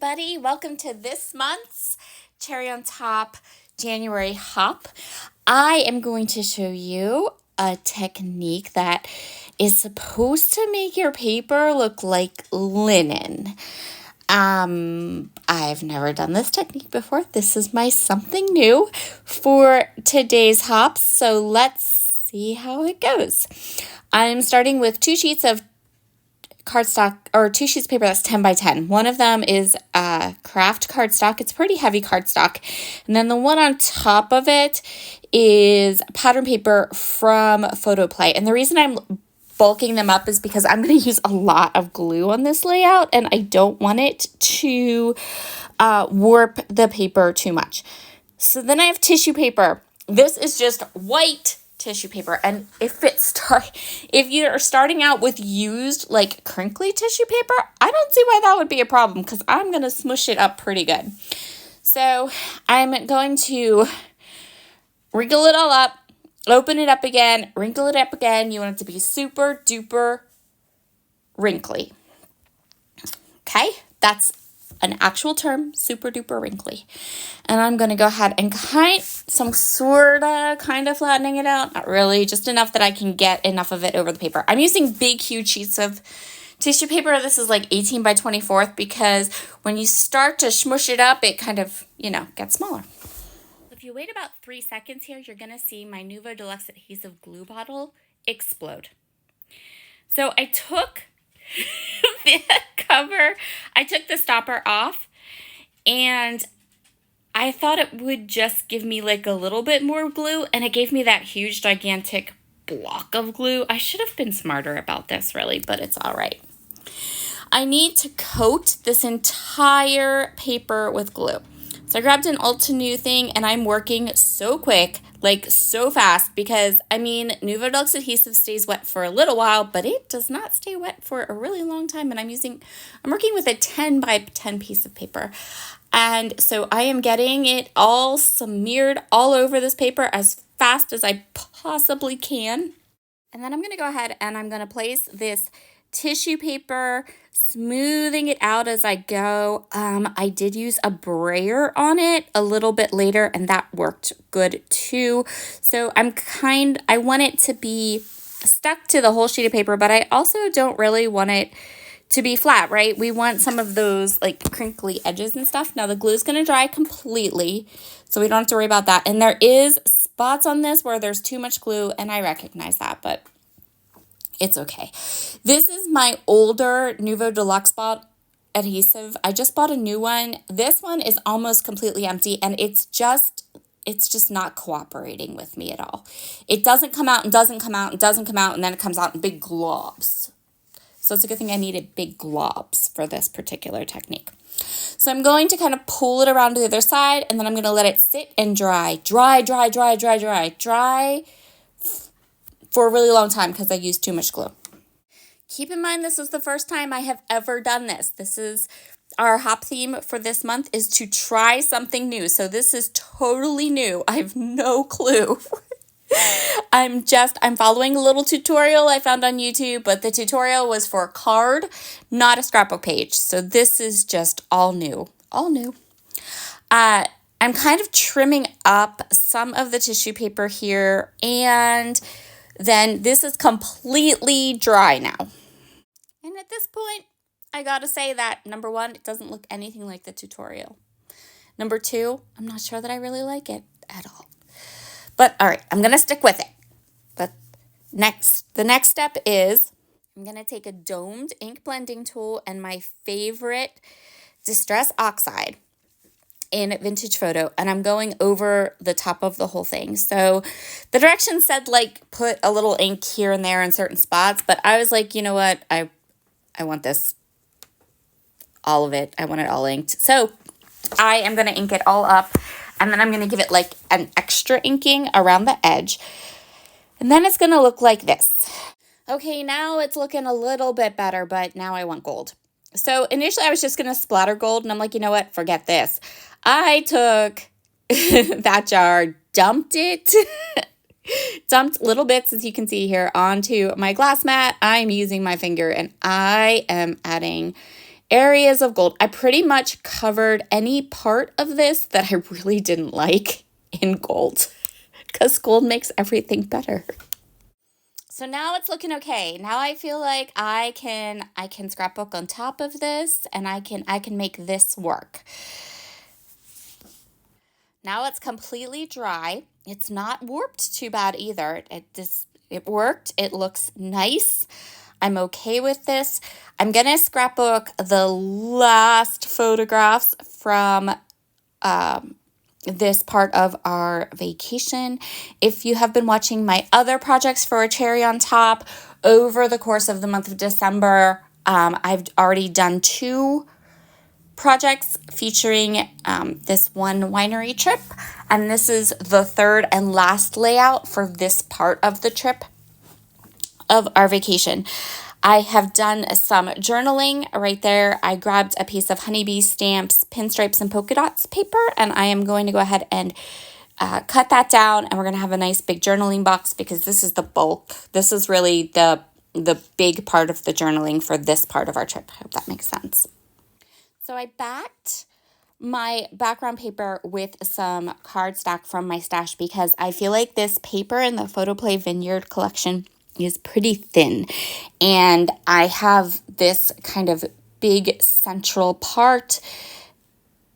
everybody. Welcome to this month's Cherry on Top January Hop. I am going to show you a technique that is supposed to make your paper look like linen. I've never done this technique before. This is my something new for today's hops, so let's see how it goes. I'm starting with 2 sheets of cardstock, or 2 sheets of paper that's 10 by 10. One of them is craft cardstock. It's pretty heavy cardstock. And then the one on top of it is pattern paper from Photo Play. And the reason I'm bulking them up is because I'm going to use a lot of glue on this layout, and I don't want it to warp the paper too much. So then I have tissue paper. This is just white tissue paper, and if you're starting out with used like crinkly tissue paper, I don't see why that would be a problem, because I'm going to smush it up pretty good. So I'm going to wrinkle it all up, open it up again, wrinkle it up again. You want it to be super duper wrinkly. Okay, that's an actual term, super duper wrinkly. And I'm going to go ahead and kind of flattening it out. Not really, just enough that I can get enough of it over the paper. I'm using big, huge sheets of tissue paper. This is like 18 by 24 because when you start to smush it up, it kind of, gets smaller. If you wait about 3 seconds here, you're going to see my Nuvo Deluxe adhesive glue bottle explode. So I took the cover, I took the stopper off, and I thought it would just give me like a little bit more glue, and it gave me that huge gigantic block of glue. I should have been smarter about this really, but it's all right. I need to coat this entire paper with glue. So I grabbed an Ulta New thing, and I'm working so quick, like so fast, because Nuvo Deluxe adhesive stays wet for a little while, but it does not stay wet for a really long time. And I'm working with a 10 by 10 piece of paper. And so I am getting it all smeared all over this paper as fast as I possibly can. And then I'm going to go ahead and I'm going to place this tissue paper, smoothing it out as I go. I did use a brayer on it a little bit later, and that worked good too. So I want it to be stuck to the whole sheet of paper, but I also don't really want it to be flat, right? We want some of those like crinkly edges and stuff. Now the glue is going to dry completely, so we don't have to worry about that. And there is spots on this where there's too much glue, and I recognize that, but it's okay. This is my older Nuvo Deluxe adhesive. I just bought a new one. This one is almost completely empty, and it's just not cooperating with me at all. It doesn't come out and doesn't come out and doesn't come out, and then it comes out in big globs. So it's a good thing I needed big globs for this particular technique. So I'm going to kind of pull it around to the other side, and then I'm going to let it sit and dry for a really long time because I used too much glue. Keep in mind, this is the first time I have ever done this. This is our hop theme for this month, is to try something new. So this is totally new. I have no clue. I'm following a little tutorial I found on YouTube, but the tutorial was for a card, not a scrapbook page. So this is just all new. I'm kind of trimming up some of the tissue paper here, and then this is completely dry now. And at this point, I gotta say that, number 1, it doesn't look anything like the tutorial. Number 2, I'm not sure that I really like it at all. But all right, I'm gonna stick with it. But the next step is I'm gonna take a domed ink blending tool and my favorite Distress Oxide in Vintage Photo, and I'm going over the top of the whole thing. So the directions said like put a little ink here and there in certain spots, but I was like, you know what, I want this, all of it. I want it all inked. So I am going to ink it all up, and then I'm going to give it like an extra inking around the edge, and then it's going to look like this. Okay, now it's looking a little bit better, but now I want gold. So initially I was just going to splatter gold, and I'm like, you know what, forget this. I took that jar, dumped little bits, as you can see here, onto my glass mat. I'm using my finger, and I am adding areas of gold. I pretty much covered any part of this that I really didn't like in gold, because gold makes everything better. So now it's looking okay. Now I feel like I can scrapbook on top of this, and I can make this work. Now it's completely dry. It's not warped too bad either. It worked. It looks nice. I'm okay with this. I'm going to scrapbook the last photographs from this part of our vacation. If you have been watching my other projects for a cherry on top over the course of the month of December, I've already done 2 projects featuring this one winery trip, and this is the 3rd and last layout for this part of the trip of our vacation. I have done some journaling right there. I grabbed a piece of honeybee stamps, pinstripes, and polka dots paper, and I am going to go ahead and cut that down, and we're going to have a nice big journaling box, because this is the bulk. This is really the big part of the journaling for this part of our trip. I hope that makes sense. So I backed my background paper with some cardstock from my stash, because I feel like this paper in the Photoplay Vineyard collection is pretty thin, and I have this kind of big central part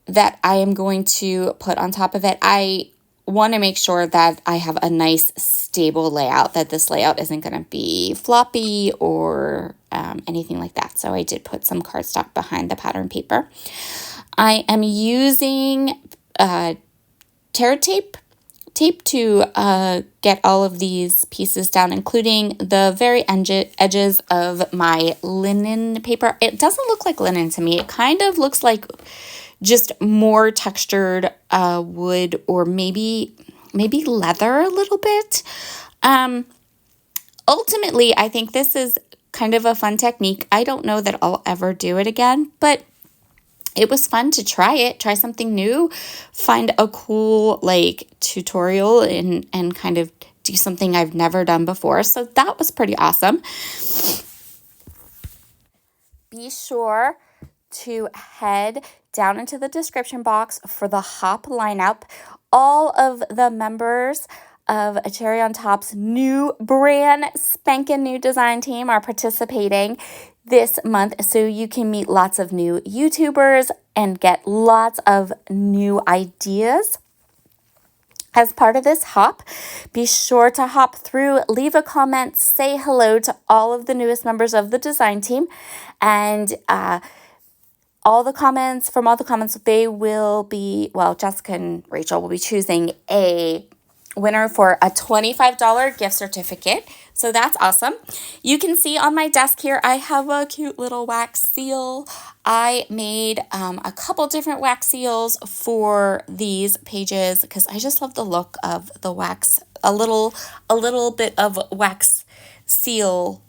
that I am going to put on top of it. I want to make sure that I have a nice stable layout, that this layout isn't going to be floppy or anything like that. So I did put some cardstock behind the pattern paper. I am using tear tape to get all of these pieces down, including the very edges of my linen paper. It doesn't look like linen to me. It kind of looks like just more textured wood, or maybe leather a little bit. Ultimately, I think this is kind of a fun technique. I don't know that I'll ever do it again, but it was fun to try something new, find a cool tutorial and kind of do something I've never done before. So that was pretty awesome. Be sure to head down into the description box for the hop lineup. All of the members of A Cherry on Top's new brand spanking new design team are participating this month, so you can meet lots of new YouTubers and get lots of new ideas. As part of this hop, be sure to hop through, leave a comment, say hello to all of the newest members of the design team, and all the comments, they will be, Jessica and Rachel will be choosing a winner for a $25 gift certificate. So that's awesome. You can see on my desk here, I have a cute little wax seal. I made a couple different wax seals for these pages, because I just love the look of the wax, a little bit of wax seal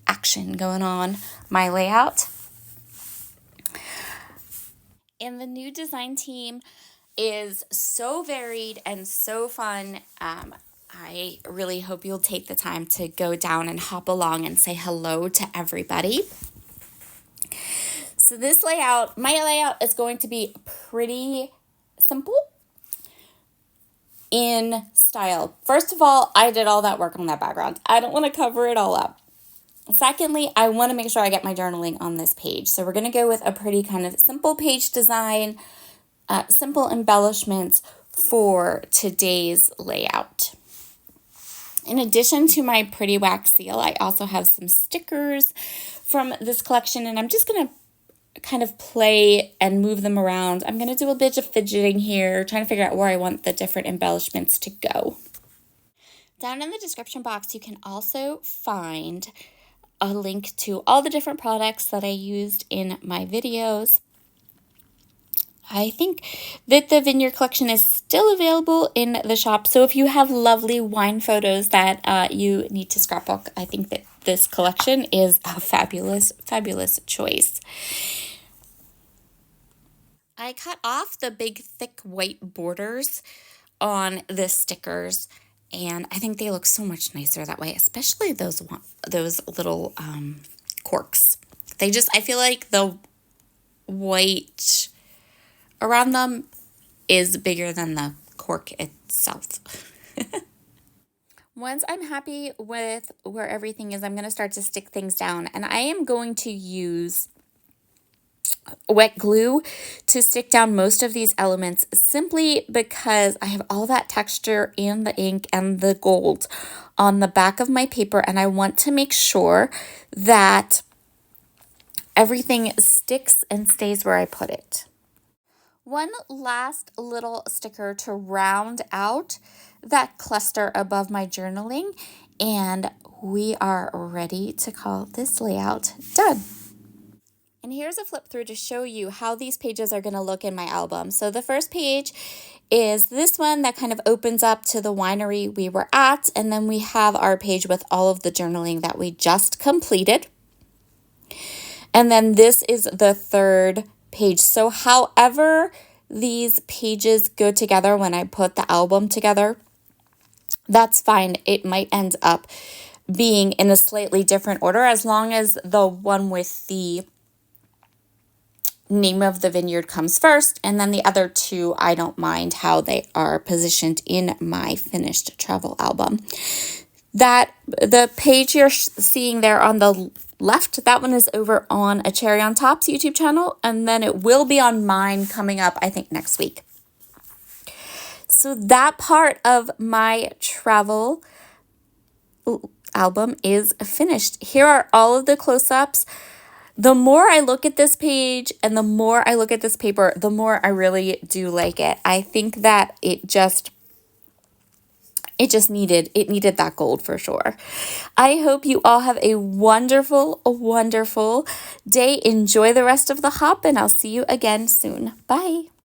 action going on my layout. And the new design team is so varied and so fun. I really hope you'll take the time to go down and hop along and say hello to everybody. So this layout, my layout is going to be pretty simple in style. First of all, I did all that work on that background. I don't want to cover it all up. Secondly, I want to make sure I get my journaling on this page. So we're going to go with a pretty kind of simple page design, simple embellishments for today's layout. In addition to my pretty wax seal, I also have some stickers from this collection, and I'm just going to kind of play and move them around. I'm going to do a bit of fidgeting here, trying to figure out where I want the different embellishments to go. Down in the description box, you can also find a link to all the different products that I used in my videos. I think that the Vineyard collection is still available in the shop. So if you have lovely wine photos that you need to scrapbook, I think that this collection is a fabulous, fabulous choice. I cut off the big, thick white borders on the stickers, and I think they look so much nicer that way, especially those little corks. I feel like the white around them is bigger than the cork itself. Once I'm happy with where everything is, I'm going to start to stick things down. And I am going to use wet glue to stick down most of these elements simply because I have all that texture and the ink and the gold on the back of my paper, and I want to make sure that everything sticks and stays where I put it. One last little sticker to round out that cluster above my journaling, and we are ready to call this layout done. And here's a flip through to show you how these pages are going to look in my album. So the first page is this one that kind of opens up to the winery we were at, and then we have our page with all of the journaling that we just completed. And then this is the third page. So however these pages go together when I put the album together, that's fine. It might end up being in a slightly different order as long as the one with the name of the vineyard comes first, and then the other two, I don't mind how they are positioned in my finished travel album. That the page you're seeing there on the left, that one is over on A Cherry on Top's YouTube channel, and then it will be on mine coming up, I think, next week. So that part of my travel album is finished. Here are all of the close-ups. The more I look at this page and the more I look at this paper, the more I really do like it. I think that it needed that gold for sure. I hope you all have a wonderful, wonderful day. Enjoy the rest of the hop, and I'll see you again soon. Bye.